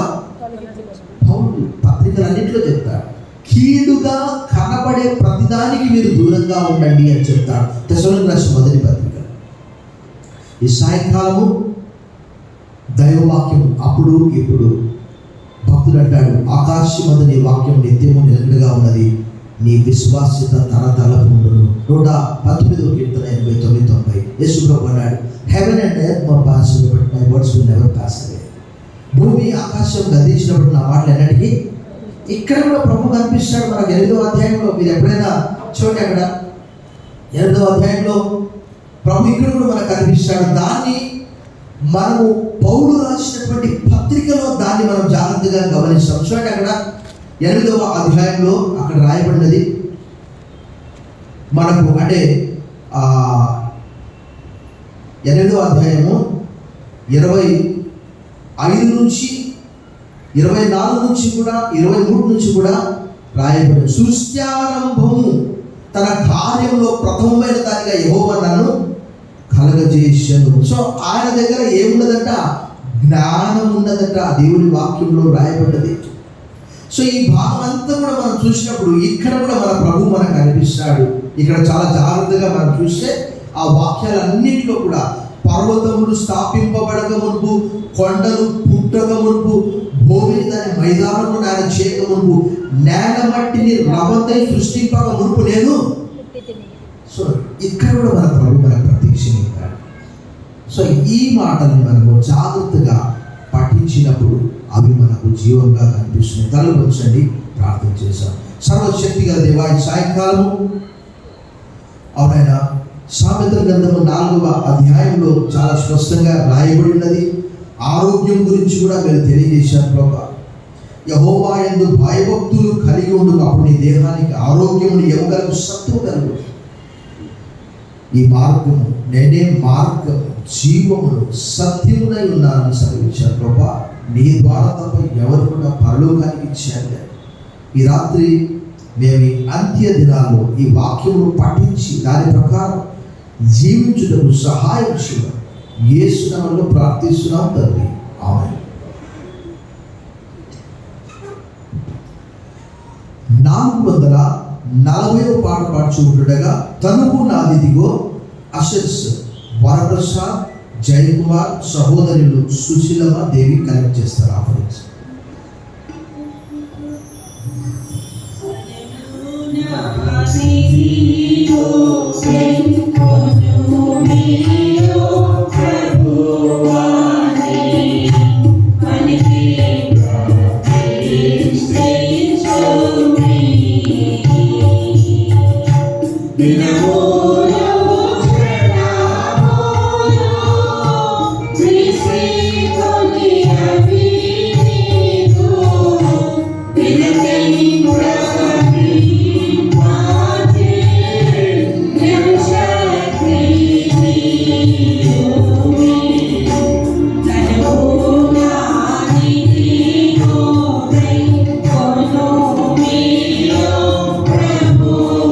పౌలు పత్రికలన్నింటిలో చెప్తాడు, కీడుగా కనబడే ప్రతిదానికి మీరు దూరంగా ఉండండి అని చెప్తాడు. తెస్సలోనికీయులకు రాసిన మొదటి పత్రిక. ఈ సాయంకాలము దైవవాక్యం అప్పుడు ఇప్పుడు భక్తుడు అంటాడు, ఆకాశమందు నీ వాక్యం నిత్యము నిలకడగా ఉన్నది, నీ విశ్వాస్యత తరతరపు ఉండును. 119వ కీర్తన 89-90. యేసు ప్రభు అన్నాడు, heaven and earth may pass away but my words will never pass away. భూమి ఆకాశం గతించినప్పుడు నా మాటలు ఎన్నటికీ. ఇక్కడ కూడా ప్రభు కనిపిస్తాడు మనకు 8వ అధ్యాయంలో. మీరు ఎప్పుడైనా చూడండి, అక్కడ 8వ అధ్యాయంలో ప్రభు ఇక్కడ కూడా మనకు కనిపిస్తాడు. దాన్ని మనము పౌలు రాసినటువంటి పత్రికలో దాన్ని మనం జాగ్రత్తగా గమనిస్తాం. చూడండి, అక్కడ 8వ అధ్యాయంలో అక్కడ రాయబడినది మనకు. అంటే 8వ అధ్యాయము 25 నుంచి 24 నుంచి కూడా 23 నుంచి కూడా రాయబడింది. సృష్ట్యారంభము తన కార్యంలో ప్రథమమైన దానిగా యెహోవా నన్ను కలగజేశాను. సో ఆయన దగ్గర ఏమున్నదట? జ్ఞానం ఉన్నదట. దేవుని వాక్యంలో రాయబడ్డది. సో ఈ భాగం అంతా కూడా మనం చూసినప్పుడు ఇక్కడ కూడా మన ప్రభు మనకు కనిపిస్తాడు. ఇక్కడ చాలా జాగ్రత్తగా మనం చూస్తే ఆ వాక్యాలన్నింటిలో కూడా పర్వతములు స్థాపింపబడక మునుపు, కొండలు పుట్టక మునుపు, భూమిని దాని మైదానము ఆయన చేయక మునుపు, నేల మట్టిని రవతై సృష్టింపక మునుపు నేను. సో ఇక్కడ కూడా మన ప్రభు మనకు ప్రత్యక్షమవుతాడు. సో ఈ మాటల్ని మనము జాగ్రత్తగా పఠించినప్పుడు అవి మనకు జీవంగా కనిపిస్తున్నాయి. తల వంచండి, ప్రార్థన చేశాం. సర్వశక్తి గల దేవా, ఈ సాయంకాలము అవునైనా సామెతల గ్రంథము 4వ అధ్యాయంలో చాలా స్పష్టంగా రాయబడి ఉన్నది. ఆరోగ్యం గురించి కూడా మీరు తెలియజేశారు ప్రభా. యెహోవా యందు భయభక్తులు కలిగి ఉండు, అప్పుడు నీ దేహానికి ఆరోగ్యమును ఇవ్వగలకు, సత్తువు కలుగు. ఈ మార్గము, నేనే మార్గము, జీవమును, సత్యమునై ఉన్నానని సెలవిచ్చారు ప్రభా. నీ ద్వారా తప్ప ఎవరు కూడా పరలోకానికి ఇచ్చారు. ఈ రాత్రి మేము అంత్య దినాల్లో ఈ వాక్యమును పఠించి దాని ప్రకారం జీవించుటకు సహాయం చేయాలి. యేసు నామములో ప్రార్థిస్తున్నాం తండ్రి, ఆమేన్. 440వ పాట పాడుచుండగా తనుకు నాదిదిగో అషర్స్ వరప్రసాద్, జయకుమార్, సహోదరులు సుశీలమ్మ దేవి కలెక్ట్ చేస్తారు. Offerings Thank you. దినము